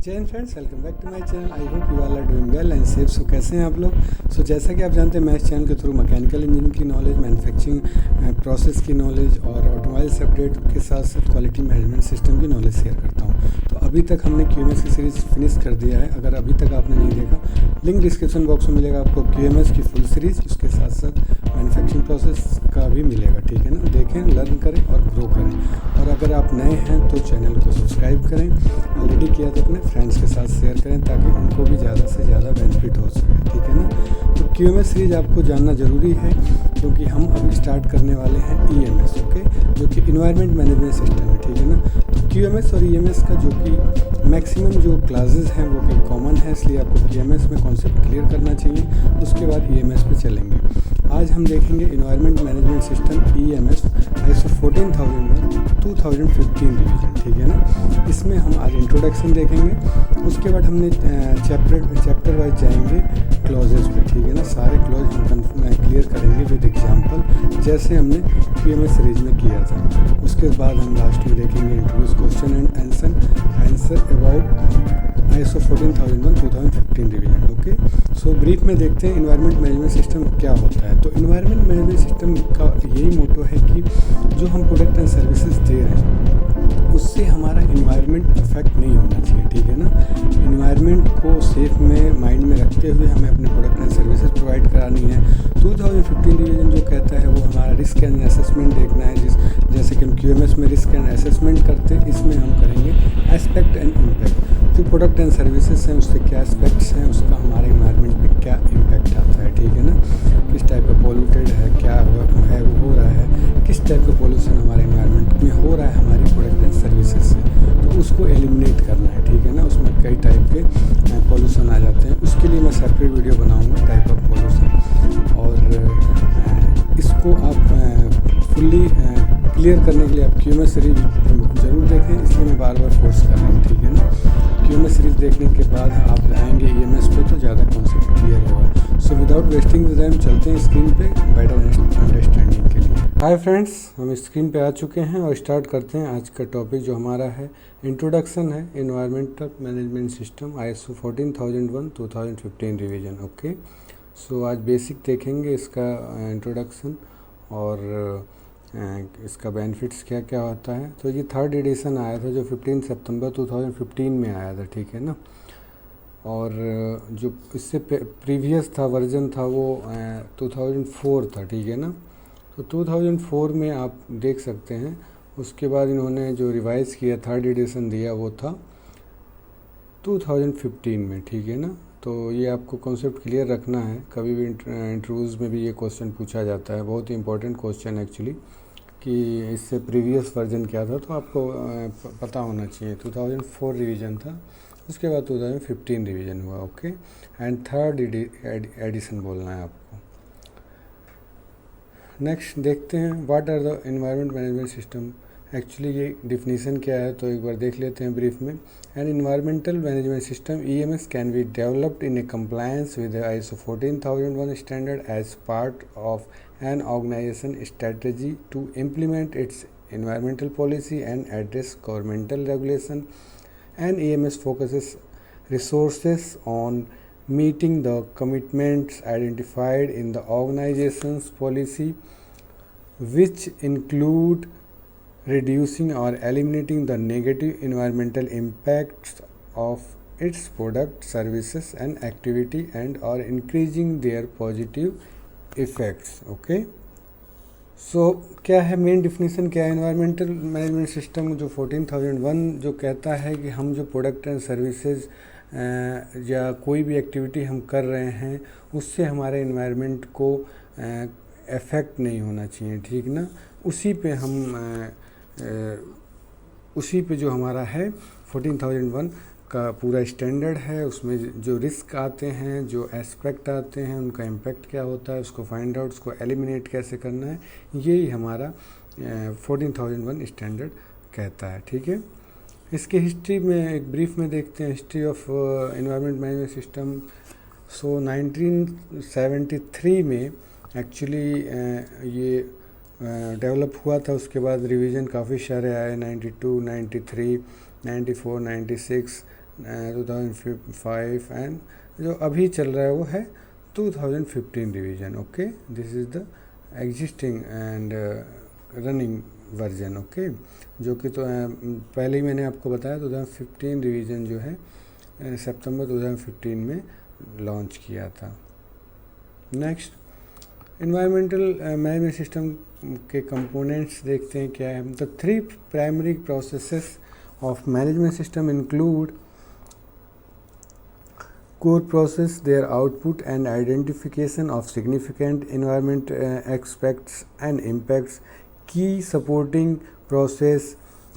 जय Hind friends, welcome back to my channel. I hope you all are doing well and safe. So कैसे हैं आप लोग? जैसा कि आप जानते हैं, मैं इस चैनल के थ्रू मैकेनिकल इंजीनियरिंग की नॉलेज, मैन्युफैक्चरिंग प्रोसेस की नॉलेज और ऑटोमोबाइल अपडेट के साथ साथ क्वालिटी मैनेजमेंट सिस्टम की नॉलेज शेयर करता हूं। तो अभी तक हमने QMS की सीरीज़ फिनिश कर दिया है। अगर अभी तक आपने नहीं देखा, लिंक डिस्क्रिप्शन बॉक्स में मिलेगा आपको QMS की फुल सीरीज़, उसके साथ साथ मैन्युफैक्चरिंग प्रोसेस का भी मिलेगा। ठीक है ना? देखें, लर्न करें और ग्रो करें। और अगर आप नए हैं तो चैनल को सब्सक्राइब करें, ऑलरेडी किया तो अपने फ्रेंड्स के साथ शेयर करें ताकि उनको भी ज़्यादा से ज़्यादा बेनिफिट हो सके। ठीक है ना? तो QMS सीरीज़ आपको जानना ज़रूरी है क्योंकि हम अभी स्टार्ट करने वाले हैं EMS, ओके, जो कि इन्वायरमेंट मैनेजमेंट सिस्टम है। ठीक है ना? तो QMS और EMS का जो कि मैक्सिमम जो क्लासेस हैं वो कि कॉमन है, इसलिए आपको QMS में कॉन्सेप्ट क्लियर करना चाहिए, उसके बाद EMS पे चलेंगे। आज हम देखेंगे environment management system EMS ISO 14001:2015 revision. ठीक है ना? इसमें हम आज इंट्रोडक्शन देखेंगे, उसके बाद हमने चैप्टर वाइज जाएंगे क्लॉजेस पे। ठीक है ना? सारे क्लॉज हम क्लियर करेंगे विद एग्जांपल, जैसे हमने QMS सीरीज में किया था। उसके बाद हम लास्ट में देखेंगे introduce question and answer about ISO 14001:2015 revision. Okay, so brief में देखते हैं इन्वायरमेंट मैनेजमेंट सिस्टम क्या होता है। तो इन्वायरमेंट मैनेजमेंट सिस्टम का यही मोटो है कि जो हम प्रोडक्ट एंड सर्विसेज दे रहे हैं उससे हमारा इन्वायरमेंट अफेक्ट नहीं होना चाहिए। ठीक है ना? इन्वायरमेंट को सेफ में माइंड में रखते हुए हमें अपने प्रोडक्ट एंड सर्विसेज प्रोवाइड करानी है। 2015 डिवीजन जो कहता है वो हमारा रिस्क एंड असेसमेंट देखना है, जैसे कि हम QMS में रिस्क एंड असेसमेंट करते हैं, इसमें हम करेंगे एस्पेक्ट एंड इम्पैक्ट। जो प्रोडक्ट एंड सर्विसेज हैं उससे क्या एस्पेक्ट्स हैं, उसका हमारे इन्वायरमेंट पे क्या इम्पैक्ट आता है। ठीक है ना? किस टाइप का पोल्यूटेड है, क्या है वो हो रहा है, किस टाइप का पोल्यूशन हमारे इन्वायरमेंट में हो रहा है हमारी प्रोडक्ट एंड सर्विसेज से, तो उसको एलिमिनेट करना है। ठीक है ना? उसमें कई टाइप के पोल्यूशन आ जाते हैं, उसके लिए मैं सेपरेट वीडियो बनाऊंगा टाइप ऑफ पोल्यूशन, और इसको आप फुल्ली क्लियर करने के लिए आप QMS सीरीज ज़रूर देखें, इसलिए मैं बार बार फोर्स कर रहा हूँ। ठीक है ना? QMS सीरीज देखने के बाद आप आएंगे EMS पे तो ज़्यादा कॉन्सेप्ट क्लियर होगा। So without wasting the time चलते हैं स्क्रीन पे बेटर अंडरस्टैंडिंग के लिए। हाय फ्रेंड्स, हम स्क्रीन पे आ चुके हैं और स्टार्ट करते हैं आज का टॉपिक जो हमारा है इंट्रोडक्शन है environmental management system ISO 14001:2015 revision. Okay, so आज बेसिक देखेंगे इसका इंट्रोडक्शन और इसका बेनिफिट्स क्या क्या होता है। तो ये थर्ड एडिशन आया था जो 15 सितंबर 2015 में आया था। ठीक है ना? और जो इससे प्रीवियस था वर्जन था वो 2004 था। ठीक है ना? तो 2004 में आप देख सकते हैं। उसके बाद इन्होंने जो रिवाइज़ किया थर्ड एडिशन दिया वो था 2015 में। ठीक है ना? तो ये आपको कॉन्सेप्ट क्लियर रखना है, कभी भी इंटरव्यूज़ में भी ये क्वेश्चन पूछा जाता है, बहुत ही इंपॉर्टेंट क्वेश्चन एक्चुअली, कि इससे प्रीवियस वर्जन क्या था, तो आपको पता होना चाहिए। 2004 रिवीजन था, उसके बाद 2015 रिवीजन हुआ। ओके, एंड थर्ड एडिशन बोलना है आपको। नेक्स्ट देखते हैं what are the environment management system. Actually ये डिफिनीसन क्या है तो एक बार देख लेते हैं ब्रीफ में। An environmental management system EMS can be developed in a compliance with ISO 14001 standard as part of an organization strategy to implement its environmental policy and address governmental regulation. And EMS focuses resources on meeting the commitments identified in the organization's policy, which include reducing or eliminating the negative environmental impacts of its product, services and activity, and or increasing their positive effects. Okay, so क्या है main definition, क्या है environmental management system जो 14001 जो कहता है कि हम जो प्रोडक्ट एंड सर्विसेज या कोई भी एक्टिविटी हम कर रहे हैं उससे हमारे इन्वायरमेंट को इफ़ेक्ट नहीं होना चाहिए। ठीक ना? उसी पे जो हमारा है 14001 का पूरा स्टैंडर्ड है, उसमें जो रिस्क आते हैं, जो एस्पेक्ट आते हैं, उनका इम्पैक्ट क्या होता है, उसको फाइंड आउट, उसको एलिमिनेट कैसे करना है, यही हमारा 14001 स्टैंडर्ड कहता है। ठीक है? इसके हिस्ट्री में एक ब्रीफ में देखते हैं, history of environment management system. So 1973 में एक्चुअली ये डेवलप हुआ था। उसके बाद रिवीजन काफ़ी सारे आए, 92, 93, 94, 96, 2005 एंड जो अभी चल रहा है वो है 2015 revision. Okay, this is the existing and running version. Okay, जो कि तो पहले ही मैंने आपको बताया 2015 रिवीजन जो है सितंबर 2015 में लॉन्च किया था। नेक्स्ट, इन्वायरमेंटल मैनेजमेंट सिस्टम के कंपोनेंट्स देखते हैं क्या है। The 3 primary processes of management system include core process, their output and identification of significant environment aspects and impacts, key supporting process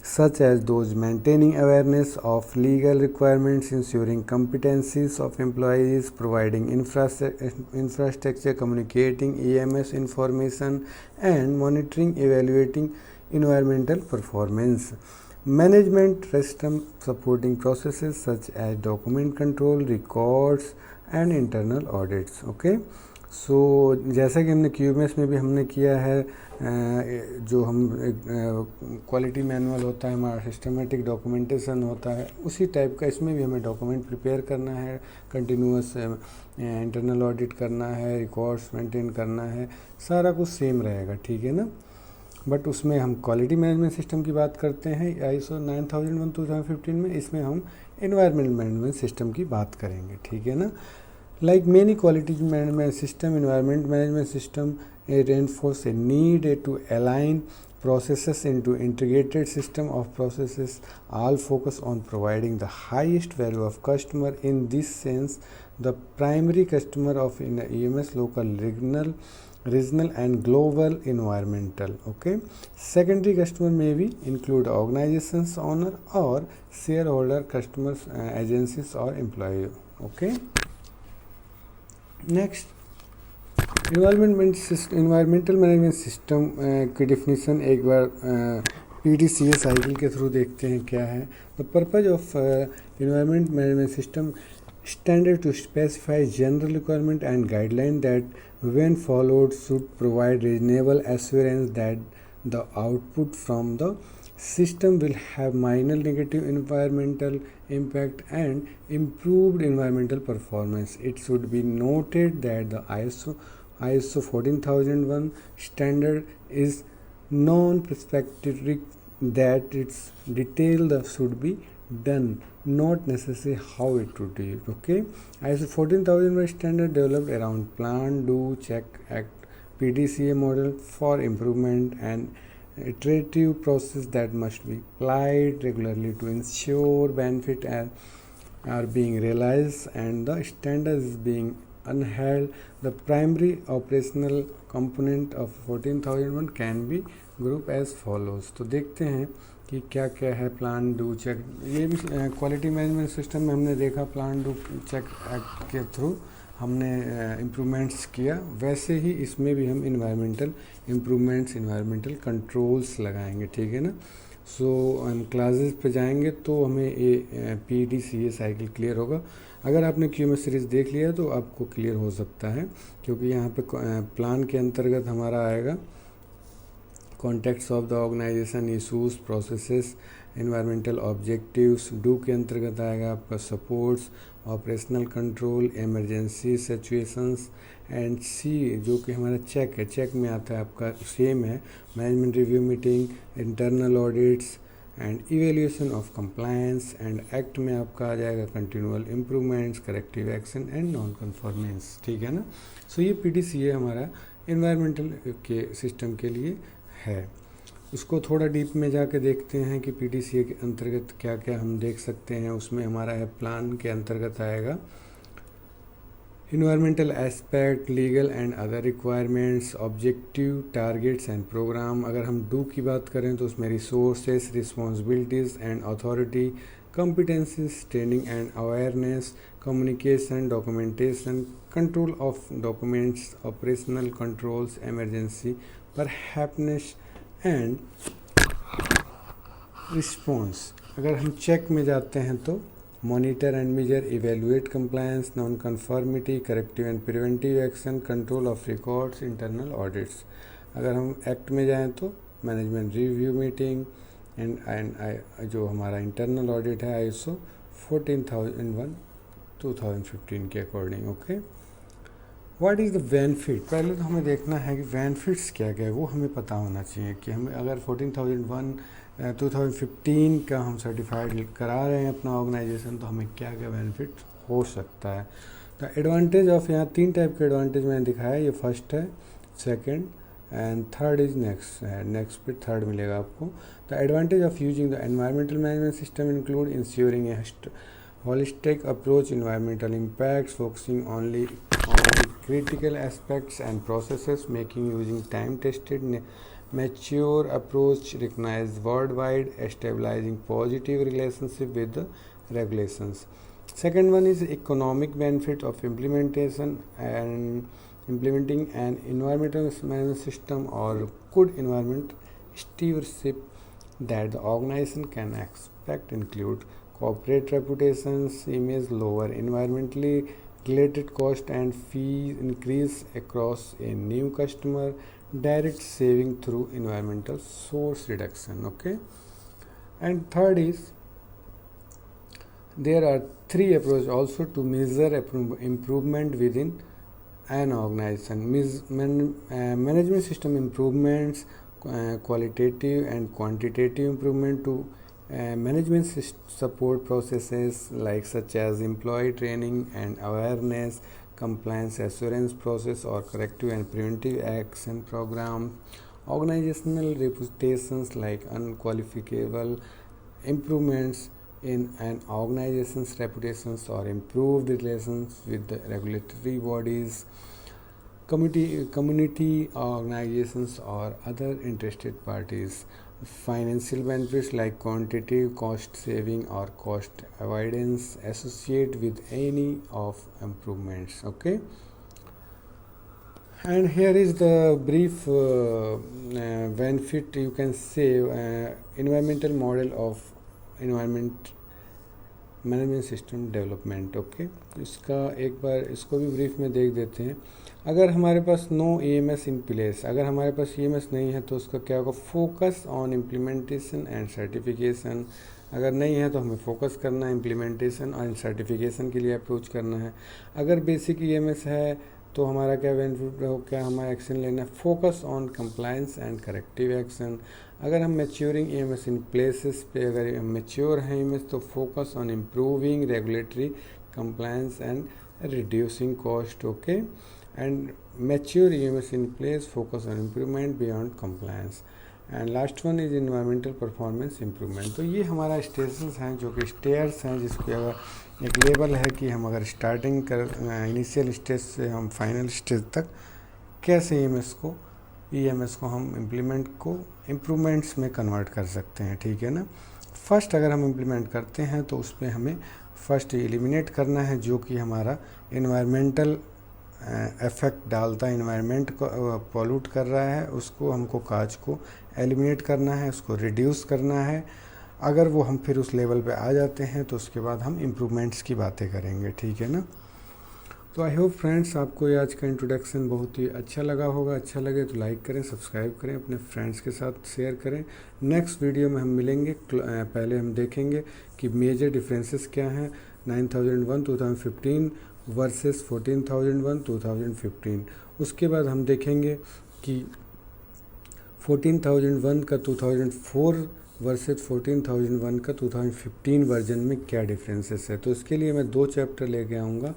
such as those maintaining awareness of legal requirements, ensuring competencies of employees, providing infrastructure, communicating EMS information and monitoring, evaluating environmental performance. Management system supporting processes such as document control, records and internal audits. Okay, so जैसा कि हमने QMS में भी हमने किया है, जो हम क्वालिटी मैनुअल होता है हमारा, सिस्टमेटिक डॉक्यूमेंटेशन होता है, उसी टाइप का इसमें भी हमें डॉक्यूमेंट प्रिपेयर करना है, कंटिन्यूअस इंटरनल ऑडिट करना है, रिकॉर्ड्स मेंटेन करना है, सारा कुछ सेम रहेगा, ठीक है ना। बट उसमें हम क्वालिटी मैनेजमेंट सिस्टम की बात करते हैं ISO 9001 2015 में, इसमें हम एनवायरमेंट मैनेजमेंट सिस्टम की बात करेंगे, ठीक है ना। Like many quality management system, environment management system reinforce a need to align processes into integrated system of processes, all focus on providing the highest value of customer. In this sense, the primary customer of EMS local, regional and global environmental. Okay, secondary customer may be include organizations owner or shareholder customers, agencies or employee. Okay, next, environmental management system की definition एक बार PDCA cycle के through देखते हैं क्या है। The purpose of environment management system standard to specify general requirement and guideline that when followed should provide reasonable assurance that the output from the system will have minor negative environmental impact and improved environmental performance. It should be noted that the ISO 14001 standard is non-prescriptive, that its detail should be done, not necessarily how it would be. Okay, ISO 14001 standard developed around plan, do, check, act, PDCA model for improvement and iterative process that must be applied regularly to ensure benefit are being realized and the standard is being upheld. The primary operational component of 14001 can be grouped as follows. तो देखते हैं कि क्या क्या है plan, do, check. ये भी quality management system में हमने देखा, प्लान, डू, चेक एक्ट के थ्रू हमने इम्प्रूवमेंट्स किया, वैसे ही इसमें भी हम इन्वायरमेंटल इम्प्रूवमेंट्स, इन्वायरमेंटल कंट्रोल्स लगाएंगे, ठीक है ना। सो हम क्लासेस पे जाएंगे तो हमें ये PDCA साइकिल क्लियर होगा। अगर आपने QMS सीरीज़ देख लिया तो आपको क्लियर हो सकता है, क्योंकि यहाँ पे प्लान के अंतर्गत हमारा आएगा contexts of the organization, issues, processes, environmental objectives. Do के अंतर्गत आएगा आपका supports, operational control, emergency situations and C जो कि हमारा चेक है, चेक में आता है आपका सेम है management review meeting, internal audits and evaluation of compliance. And act में आपका आ जाएगा continual improvements, corrective action and non conformance, ठीक है ना। सो ये PDCA हमारा इन्वायरमेंटल के सिस्टम के लिए है। उसको थोड़ा डीप में जाके देखते हैं कि PDCA के अंतर्गत क्या क्या हम देख सकते हैं। उसमें हमारा है प्लान के अंतर्गत आएगा environmental aspect, legal and other requirements, objective, targets and program. अगर हम डू की बात करें तो उसमें resources, responsibilities and authority, competencies, training and awareness, communication, documentation, control of documents, operational controls, emergency preparedness and response. अगर हम चेक में जाते हैं तो monitor and measure, evaluate compliance, non conformity, corrective and preventive action, control of records, internal audits. अगर हम act में जाएं तो मैनेजमेंट रिव्यू मीटिंग एंड जो हमारा इंटरनल ऑडिट है ISO 14,001 2015 के according. Okay, what is the benefit? पहले तो हमें देखना है कि बेनिफिट्स क्या क्या है, वो हमें पता होना चाहिए कि हमें अगर 14,001 2015 का हम सर्टिफाइड करा रहे हैं अपना ऑर्गेनाइजेशन, तो हमें क्या क्या बेनिफिट हो सकता है। द एडवांटेज ऑफ, यहाँ 3 टाइप के एडवांटेज मैंने दिखाया है, ये फर्स्ट है, second and third is next पे थर्ड मिलेगा आपको। The advantage of using the environmental management system include ensuring A holistic approach, environmental impacts, focusing only on the critical aspects and processes, making using time-tested, mature approach recognized worldwide, stabilizing positive relationship with the regulations. Second one is economic benefit of implementing an environmental management system or good environment stewardship that the organization can expect include corporate reputations, image, lower environmentally related cost and fees increase across a new customer, direct saving through environmental source reduction. Okay, and third is there are 3 approaches also to measure improvement within an organization. Management system improvements, qualitative and quantitative improvement to management support processes like such as employee training and awareness, compliance assurance process or corrective and preventive action program, organizational reputations like unqualifiable improvements in an organization's reputations or improved relations with the regulatory bodies, community organizations or other interested parties. Financial benefits like quantitative cost saving or cost avoidance associated with any of improvements. Okay, and here is the brief benefit, you can say environmental model of environment management system development. Okay, इसका एक बार इसको भी brief में देख देते हैं। अगर हमारे पास नो EMS इन प्लेस, अगर हमारे पास EMS नहीं है तो उसका क्या होगा, focus on implementation and certification. अगर नहीं है तो हमें फोकस करना है इम्प्लीमेंटेशन और सर्टिफिकेशन के लिए अप्रोच करना है। अगर बेसिक EMS है तो हमारा क्या बेनिफिट हो, क्या हमारा एक्शन लेना है, focus on compliance and corrective action. अगर हम मैच्योरिंग EMS इन प्लेसेस पे अगर मैच्योर हैं EMS तो focus on improving regulatory compliance and reducing cost. Okay, and mature EMS in place, focus on improvement beyond compliance, and last one is environmental performance improvement. तो ये हमारा stages हैं जो कि स्टेयर्स हैं, जिसके अगर एक लेवल है कि हम अगर स्टार्टिंग कर इनिशियल स्टेज से हम फाइनल स्टेज तक कैसे EMS को हम इम्प्लीमेंट को इम्प्रूवमेंट्स में कन्वर्ट कर सकते हैं। ठीक है ना। फर्स्ट अगर हम इम्प्लीमेंट करते हैं तो उसमें हमें फर्स्ट एलिमिनेट करना है जो कि हमारा इन्वायरमेंटल इफ़ेक्ट डालता है, इन्वायरमेंट को पॉल्यूट कर रहा है, उसको हमको काज को एलिमिनेट करना है, उसको रिड्यूस करना है। अगर वो हम फिर उस लेवल पे आ जाते हैं तो उसके बाद हम इम्प्रूवमेंट्स की बातें करेंगे। ठीक है ना। तो आई होप फ्रेंड्स आपको ये आज का इंट्रोडक्शन बहुत ही अच्छा लगा होगा। अच्छा लगे तो लाइक करें, सब्सक्राइब करें, अपने फ्रेंड्स के साथ शेयर करें। नेक्स्ट वीडियो में हम मिलेंगे, पहले हम देखेंगे कि मेजर डिफरेंसेस क्या हैं 9001 2015 वर्सेस 14001 2015। उसके बाद हम देखेंगे कि 14001 का 2004 वर्सेस 14001 का 2015 वर्जन में क्या डिफरेंसेस है। तो इसके लिए मैं 2 चैप्टर लेके आऊँगा।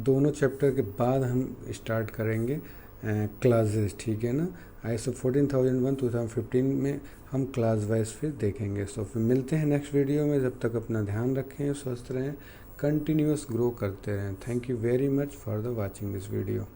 दोनों चैप्टर के बाद हम स्टार्ट करेंगे क्लासेस। ठीक है ना। ISO 14001 2015 में हम क्लास वाइज फिर देखेंगे। सो फिर मिलते हैं नेक्स्ट वीडियो में। जब तक अपना ध्यान रखें, स्वस्थ रहें, कंटिन्यूस ग्रो करते रहें। Thank you very much for the watching this video.